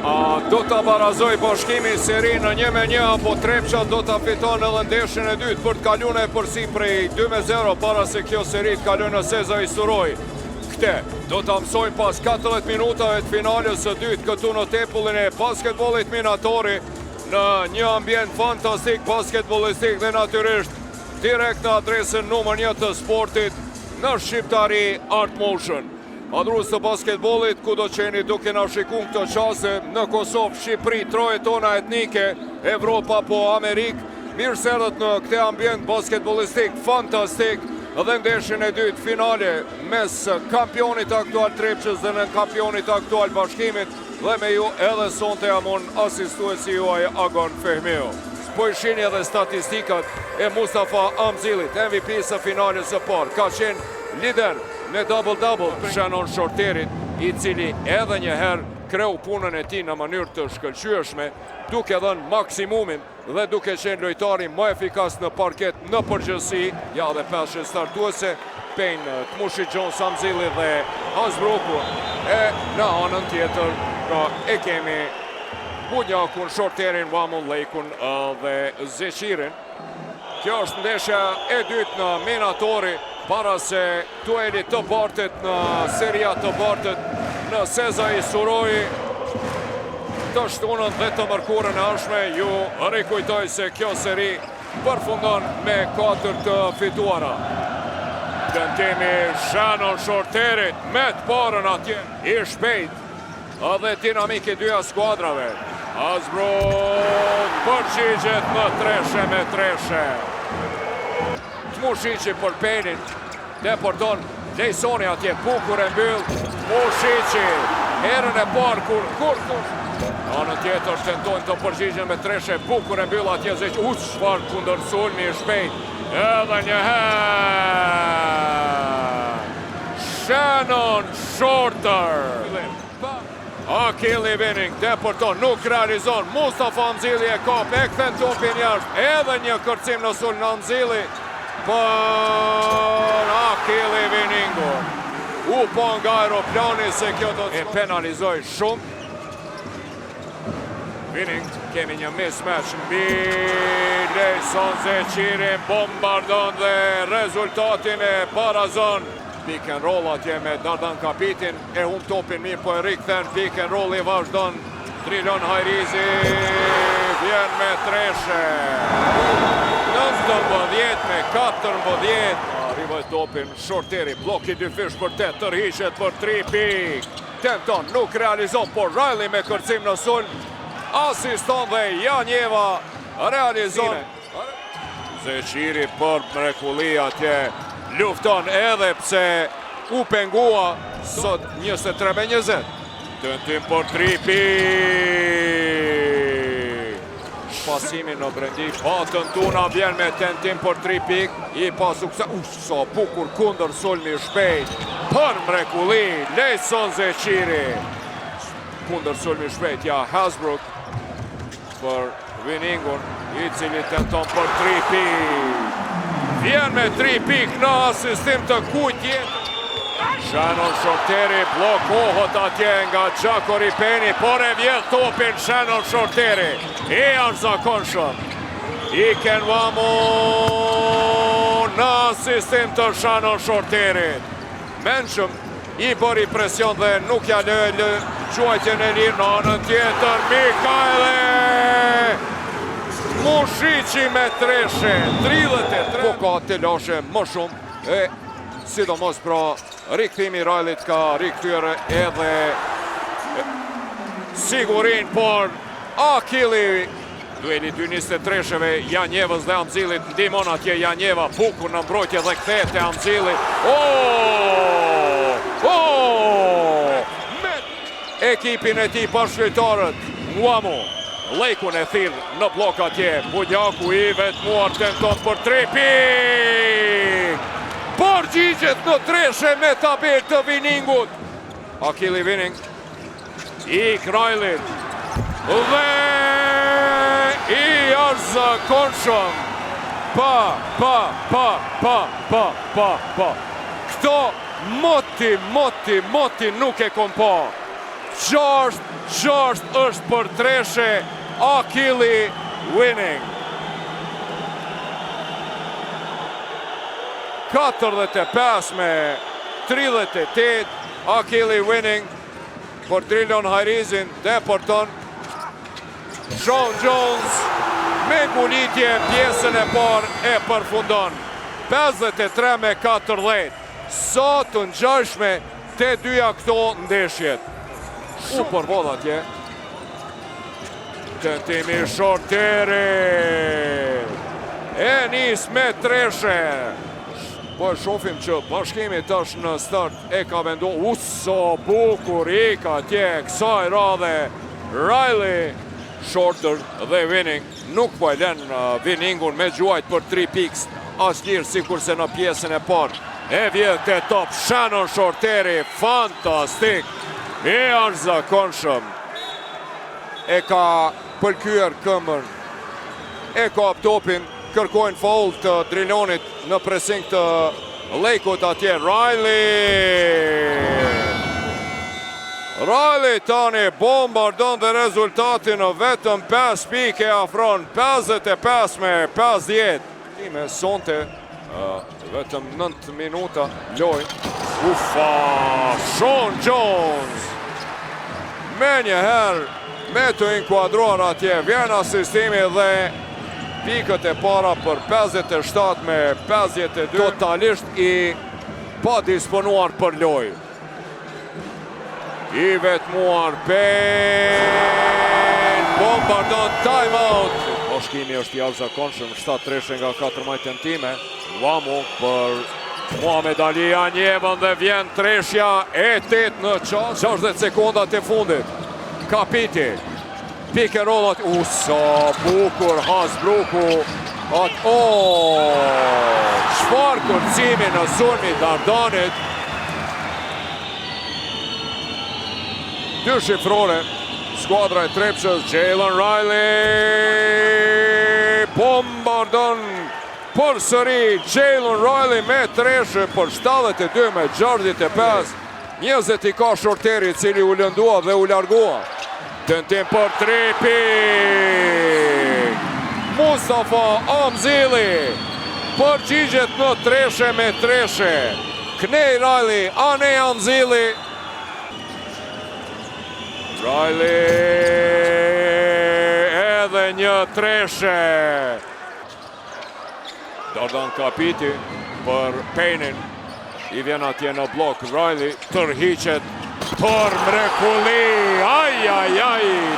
Do të barazoj Bashkimi seri në 1-1, apo Trepça do të fiton edhe ndeshjen e dytë për të kaluar në përsi prej 2-0 para se kjo seri të kalojë në Sezai Suroj. Këte do të mësojnë pas 40 minutave të finales së dytë këtu në tepullin e basketbollit minatori në një ambient fantastik basketbollistik dhe natyrisht direkt në adresën numër 1 të sportit në Shqiptari Art Motion. Adrus të basketbollit, ku do qeni duke na shikun këto qase në Kosovë, Shqipëri, troje tona etnike, Evropa po Amerikë, mirë se erdhët në këte ambient basketbollistik fantastik dhe ndeshjen e dytë finale mes kampionit aktual Trepçës dhe në kampionit aktual Bashkimit dhe me ju edhe sonte jamon asistuesi juaj Agon Fehmeo. Po i shini edhe statistikat e Mustafa Amzilit, MVP së finales së parë, ka qenë lider në double-double Shannon Shorterit, i cili edhe njëherë kreu punën e ti në mënyrë të shkëlqyeshme, duke dhënë maksimumin dhe duke qenë lojtari më efikas në parket në përgjithësi. Ja dhe peshe startuese, Payne, Tmushi Jones, Amzili dhe Hasbroku. E në anën tjetër, pra e kemi Bunjakun, Shorterin, Wamon Lejkun dhe Zeqirin. Kjo është ndeshja e dytë në minatori, para se dueli të bartet në seria të bartet në Sezai Suroj të shtunën dhe të mërkurën e arshme. Ju rikujtoj se kjo seri përfundon me 4 të fituara. Tentimi Shannon Shorterit me të parën atje, i shpejt edhe dinamik i dyja skuadrave. Hasbrook përgjigjet në treshe me treshe. Tmushiqi për Paynein, deporton Lejsoni atje, bukur e mbyll, Tmushiqi, herën e parë kur. Në tjetër tentojnë të përgjigjen me treshe, bukur e mbyll atje Zeq, çfarë kundërsulmi i shpejt, edhe njëherë. Shannon Shorter. Akili Winning, deporton, nuk realizon, Mustafa Amzili e kap, e kthen topin jashtë, edhe një kërcim në sul në Amzili, për Akili Winningu. Po nga aeroplani se kjo do të penalizoj shumë. Winning, kemi një mismatch mbi Lejson Zeqirin, bombardon dhe rezultatin e barazon. Pick and roll atje me Dardan Kapitin, e hum topin mirë, po e rikthen, pick and roll i vazhdon. Trilon Hajrizi, vjen me treshe. 19 me 14. Arrivoj topin, Shorteri, bloki dy fish për 8, tërhiqet për 3 pik. Tenton, nuk realizon, por Riley me kërcim në sul, asiston dhe Janjeva realizon. Zeqiri për mrekulli atje, lufton edhe pse u pengua, sot 23-20. Tentim për 3 pik. Pasimi në brendi, patën tuna vjen me tentim për 3 pik, i pa sukses, sa bukur kundër sulmi shpejt, për mrekulli, Lejson Zeqiri. Kundër sulmi shpejt, ja Hasbrook për Winningun, i cili tenton për 3 pik. Vjen me 3 pik në asistim të kujt jetë. Shannon Shorteri blokohet atje nga Gjakori Payne, por e vjedh topin Shannon Shorteri. I arzakonshëm. Iken Wamo në asistim të Shannon Shorterit. Menshëm i bëri presion dhe nuk ja lë quajtjen e lirë në anën tjetër. Mikaele Tmushiqi me treshe, 33. Po ka të lashe më shumë, sidomos pra rikthimi Rileyt ka rikthyer edhe sigurin, por Akili, dueli 23-sheve, Janjevës dhe Amzilit, ndihmon atje Janjeva, bukur në mbrojtje dhe kthehet e Amzili. Ekipin e tij bashkëlojtarët, Wamo, Lejkun e thirr në blok atje, Bunjaku i vetmuar tenton për 3 pik. Përgjigjet në treshe me tabel të Winningut. Akili Winning, i Rileyt dhe i arzakonshëm. Këto moti nuk e kom pa. 6-6 është për Treshe, Akili winning. 45-38, Akili winning për Drilon Hajrizin, deporton. Sean Jones me ngulitje pjesën e parë e përfundon. 53-14. Sa të ngjashme te dyja këto ndeshjet. Super boll atje. Tentimi Shorteri. E nis me Treshe. Po e shofim që Bashkimi tash në start e ka vendosur. Sa bukur ka atje kësaj radhe. Riley Shorter dhe winning. Nuk po e lën winningun me gjuajt për 3 piks. Asnjëherë sikurse në pjesën e parë. E vjet e top Shannon Shorteri, fantastik. E arzakonshëm. E ka pëlkyer këmbën. E ka topin, kërkojnë faul të Drilonit në pressing të Lejkut atje. Riley tani bombardon dhe rezultatin në vetëm 5 pike afron 55-50. Me sonte vetëm 9 minuta loj. Ufa, Sean Jones me njëherë me të inkuadruar atje, vjen asistimi dhe pikët e para për 57-52, totalisht i pa disponuar për loj. I vetmuar Payne, bombardon, time out. Bashkimi është i arzakonshëm, 7-3 nga 4 majtentime. Vamu për Muhamed Ali Anjevën dhe vjen Treshja e 8 në qas. 60 sekundat e fundit. Kapiti. Pick and roll atë. Sa bukur Hasbruku. Çfarë kërcimi në sulmi Dardanit. 2 shifrore. Skuadra e Trepshës, Jalen Riley bombardon për sëri. Jalen Riley me Treshe për 72-65. 20 i ka Shorteri, cili u lëndua dhe u largua. Tentim për 3 pik. Mustafa Amzili përgjigjet në Treshe me Treshe. Knej Riley, anej Amzili. Riley edhe një Treshe. Dardan Kapiti për Paynein. I vjen atje në blok. Riley tërhiqet për mrekulli. Aj.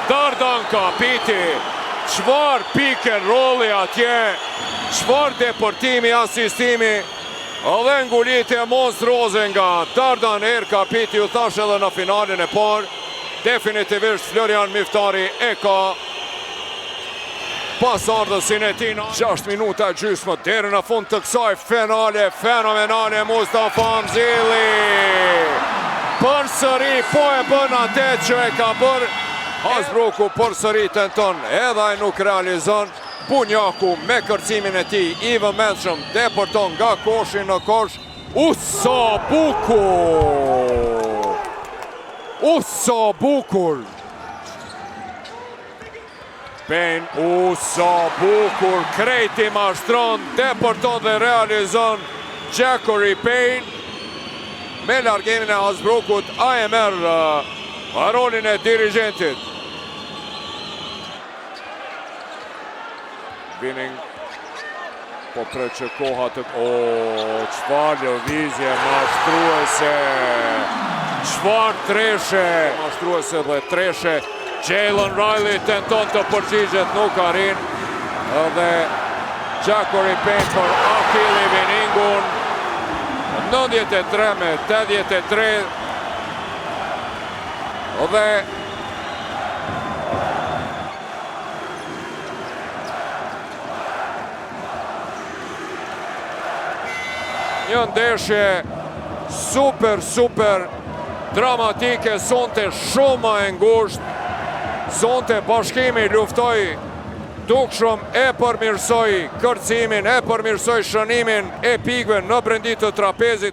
Dardan Kapiti. Çfarë pick and rolli atje. Çfarë deportimi, asistimi. Edhe ngulitje monstruoze nga Dardan Kapiti. U thash edhe në finalin e parë. Definitivisht Florian Miftari e ka pasardhësin e tina. 6 minuta gjysmë deri në fund të kësaj finale fenomenale. Mustafa Amzili për sëri po e bën atë që e ka bërë. Hasbruku për sëri tenton, edhe ai nuk realizon. Bunjaku me kërcimin e tij i vëmendshëm deporton nga koshi në kosh. Sa bukur! Sa bukur! Payne, sa bukur! Krejti mashtron, deporton dhe realizon Jackery Payne. Me largimin e Hasbrukut, a e merr rolin e dirigentit. Winning po preqë koha të... Çfarë lëvizje mashtruese! Çfarë Treshe! Mashtruese dhe Treshe. Jalen Riley tenton të përgjigjet, nuk arrin. Dhe Jackery Payne për Akili winningun. 93-83. Dhe një ndeshje super dramatike, sonte shumë e ngushtë. Sonte Bashkimi luftoi dukshëm, e përmirësoi kërcimin, e përmirësoi shënimin e pikëve në brendit të trapezit.